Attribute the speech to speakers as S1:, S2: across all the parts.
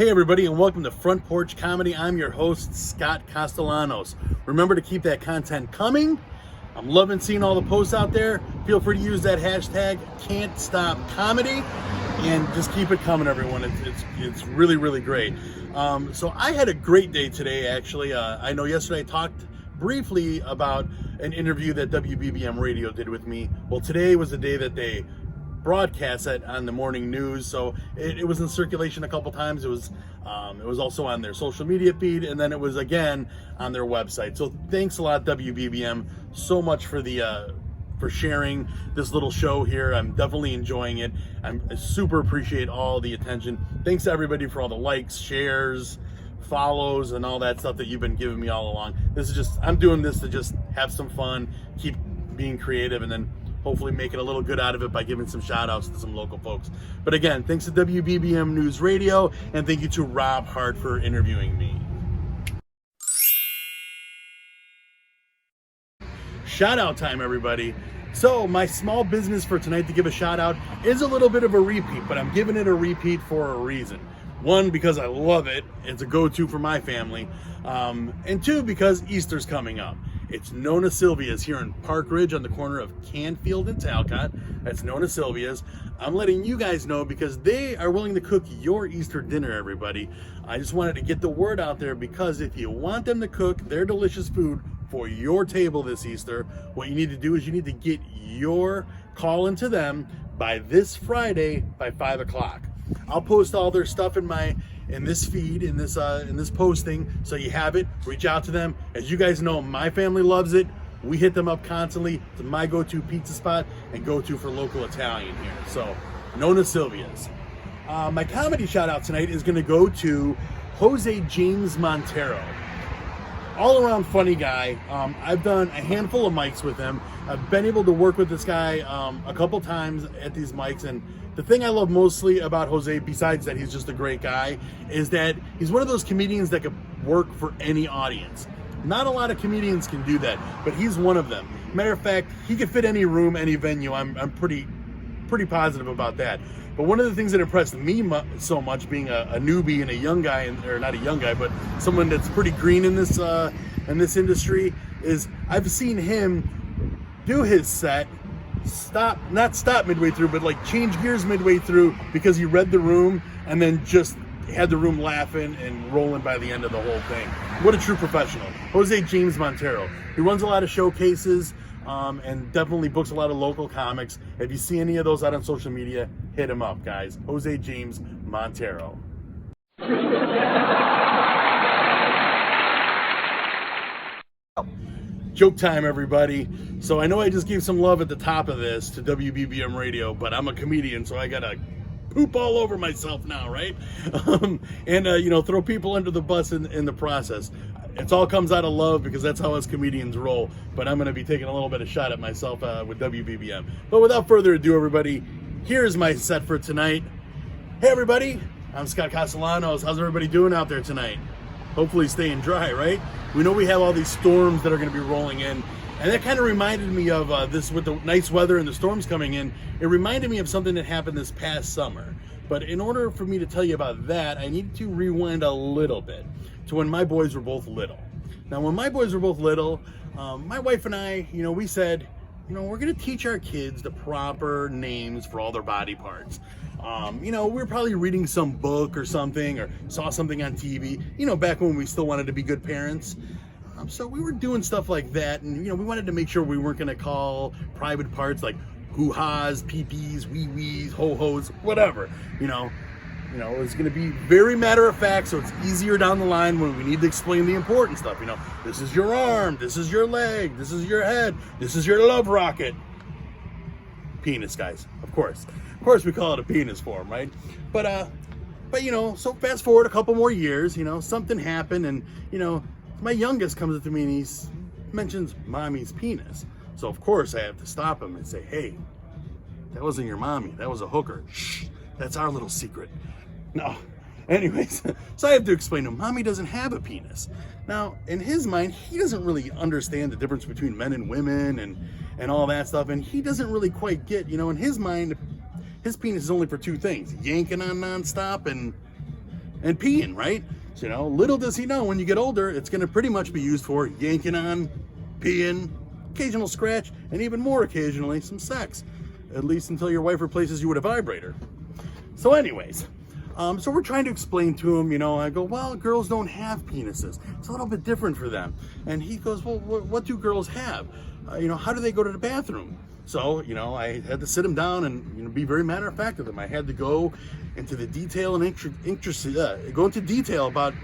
S1: Hey everybody, and welcome to Front Porch Comedy. I'm your host, Scott Castellanos. Remember to keep that content coming. I'm loving seeing all the posts out there. Feel free to use that hashtag Can't Stop Comedy, and just keep it coming, everyone. It's really, really great. So I had a great day today, actually. I know yesterday I talked briefly about an interview that WBBM Radio did with me. Well, today was the day that they broadcast it on the morning news, so it was in circulation a couple times. It was also on their social media feed, and then it was again on their website. So thanks a lot, WBBM, so much for the for sharing this little show here. I'm definitely enjoying it. I super appreciate all the attention. Thanks to everybody for all the likes, shares, follows, and all that stuff that you've been giving me all along. I'm doing this to just have some fun, keep being creative, and then hopefully making a little good out of it by giving some shout outs to some local folks. But again, thanks to WBBM News Radio, and thank you to Rob Hart for interviewing me. Shout out time, everybody. So my small business for tonight to give a shout out is a little bit of a repeat, but I'm giving it a repeat for a reason. One, because I love it. It's a go-to for my family. And two, because Easter's coming up. It's Nonna Silvia's here in Park Ridge on the corner of Canfield and Talcott. That's Nonna Silvia's. I'm letting you guys know because they are willing to cook your Easter dinner, everybody. I just wanted to get the word out there because if you want them to cook their delicious food for your table this Easter, what you need to do is you need to get your call into them by this Friday by 5 o'clock. I'll post all their stuff in this feed, in this posting, so you have it. Reach out to them. As you guys know, my family loves it. We hit them up constantly. It's my go-to pizza spot and go-to for local Italian here. So, Nonna Silvia's. My comedy shout-out tonight is going to go to Jose James Montero. All-around funny guy. I've done a handful of mics with him. I've been able to work with this guy a couple times at these mics, and the thing I love mostly about Jose, besides that he's just a great guy, is that he's one of those comedians that could work for any audience. Not a lot of comedians can do that, but he's one of them. Matter of fact, he could fit any room, any venue. I'm pretty positive about that. But one of the things that impressed me so much, being a newbie and a young guy, or not a young guy, but someone that's pretty green in this industry, is I've seen him do his set, not stop midway through, but like change gears midway through because he read the room and then just had the room laughing and rolling by the end of the whole thing. What a true professional. Jose James Montero. He runs a lot of showcases and definitely books a lot of local comics. If you see any of those out on social media, hit him up, guys. Jose James Montero. Joke time, everybody. So I know I just gave some love at the top of this to WBBM Radio, but I'm a comedian, so I gotta poop all over myself now, right? And throw people under the bus in the process. It all comes out of love because that's how us comedians roll. But I'm gonna be taking a little bit of shot at myself with WBBM. But without further ado, everybody, here's my set for tonight. Hey, everybody, I'm Scott Castellanos. How's everybody doing out there tonight? Hopefully staying dry, right? We know we have all these storms that are going to be rolling in, and that kind of reminded me of this with the nice weather and the storms coming in. It reminded me of something that happened this past summer. But in order for me to tell you about that, I need to rewind a little bit to when my boys were both little. Now, when my boys were both little, my wife and I, we said, we're going to teach our kids the proper names for all their body parts. We were probably reading some book or something, or saw something on TV, back when we still wanted to be good parents. So we were doing stuff like that, and, we wanted to make sure we weren't going to call private parts like hoo-has, pee-pees, wee-wees, ho-hos, whatever, it was going to be very matter-of-fact, so it's easier down the line when we need to explain the important stuff. This is your arm, this is your leg, this is your head, this is your love rocket. Penis, guys, of course. Of course we call it a penis for him, right? But so fast forward a couple more years, something happened, and, my youngest comes up to me and he mentions mommy's penis. So of course I have to stop him and say, hey, that wasn't your mommy, that was a hooker. Shh, that's our little secret. No. Anyways, so I have to explain to him, mommy doesn't have a penis. Now, in his mind, he doesn't really understand the difference between men and women and all that stuff, and he doesn't really quite get, in his mind, his penis is only for two things: yanking on nonstop and and peeing, right? So, little does he know, when you get older, it's going to pretty much be used for yanking on, peeing, occasional scratch, and even more occasionally, some sex. At least until your wife replaces you with a vibrator. So anyways, so we're trying to explain to him, I go, well, girls don't have penises. It's a little bit different for them. And he goes, well, what do girls have? How do they go to the bathroom? So, I had to sit him down and, be very matter of fact with him. I had to go into the detail and go into detail about,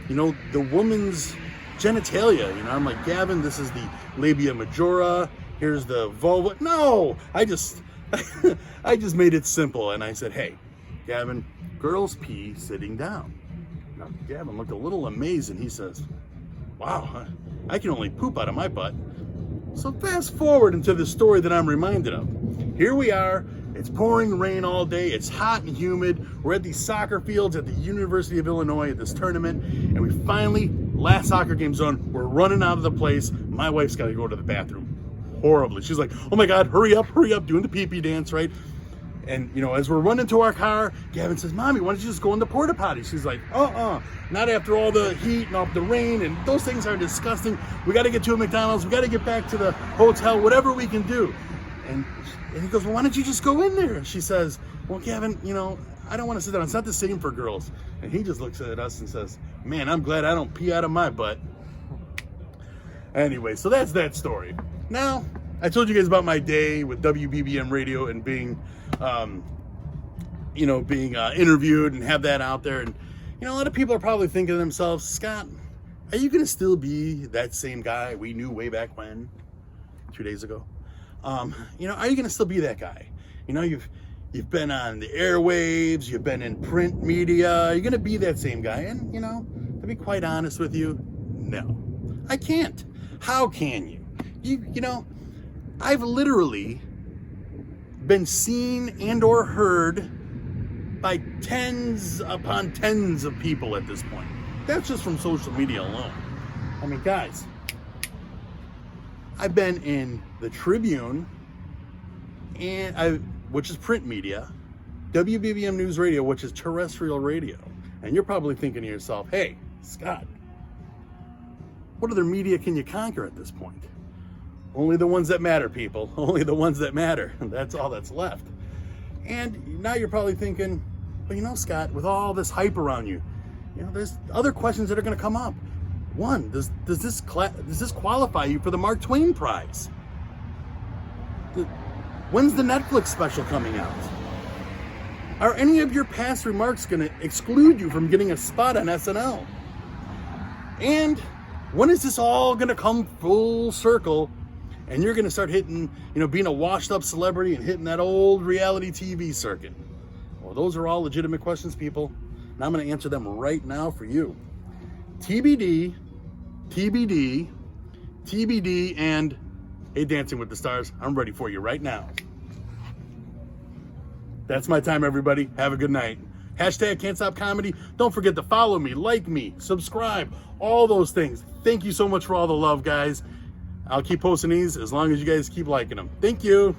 S1: the woman's genitalia. I'm like, Gavin, this is the labia majora. Here's the vulva. No, I just made it simple. And I said, hey, Gavin, girls pee sitting down. Now, Gavin looked a little amazed and he says, wow, I can only poop out of my butt. So fast forward into the story that I'm reminded of. Here we are, it's pouring rain all day, it's hot and humid, we're at these soccer fields at the University of Illinois at this tournament, and we finally, last soccer game's done, we're running out of the place, my wife's gotta go to the bathroom. Horribly. She's like, oh my God, hurry up, doing the pee-pee dance, right? And, as we're running to our car, Gavin says, Mommy, why don't you just go in the porta potty? She's like, not after all the heat and all the rain, and those things are disgusting. We got to get to a McDonald's. We got to get back to the hotel, whatever we can do. And he goes, well, why don't you just go in there? And she says, well, Gavin, I don't want to sit down. It's not the same for girls. And he just looks at us and says, man, I'm glad I don't pee out of my butt. Anyway, so that's that story. Now, I told you guys about my day with WBBM radio and being interviewed and have that out there. And, a lot of people are probably thinking to themselves, Scott, are you going to still be that same guy we knew way back when, 2 days ago? Are you going to still be that guy? You've been on the airwaves, you've been in print media, you're going to be that same guy. And, to be quite honest with you, no, I can't. How can you? I've literally been seen and or heard by tens upon tens of people at this point. That's just from social media alone. I mean, guys, I've been in the Tribune, which is print media, WBBM News Radio, which is terrestrial radio. And you're probably thinking to yourself, hey, Scott, what other media can you conquer at this point? Only the ones that matter, people. Only the ones that matter. That's all that's left. And now you're probably thinking, well, Scott, with all this hype around you, there's other questions that are going to come up. One, does this qualify you for the Mark Twain Prize? When's the Netflix special coming out? Are any of your past remarks going to exclude you from getting a spot on SNL? And when is this all going to come full circle and you're going to start hitting, being a washed up celebrity and hitting that old reality TV circuit? Well, those are all legitimate questions, people. And I'm going to answer them right now for you. TBD, TBD, TBD, and hey, Dancing with the Stars, I'm ready for you right now. That's my time, everybody. Have a good night. Hashtag Can't Stop Comedy. Don't forget to follow me, like me, subscribe, all those things. Thank you so much for all the love, guys. I'll keep posting these as long as you guys keep liking them. Thank you.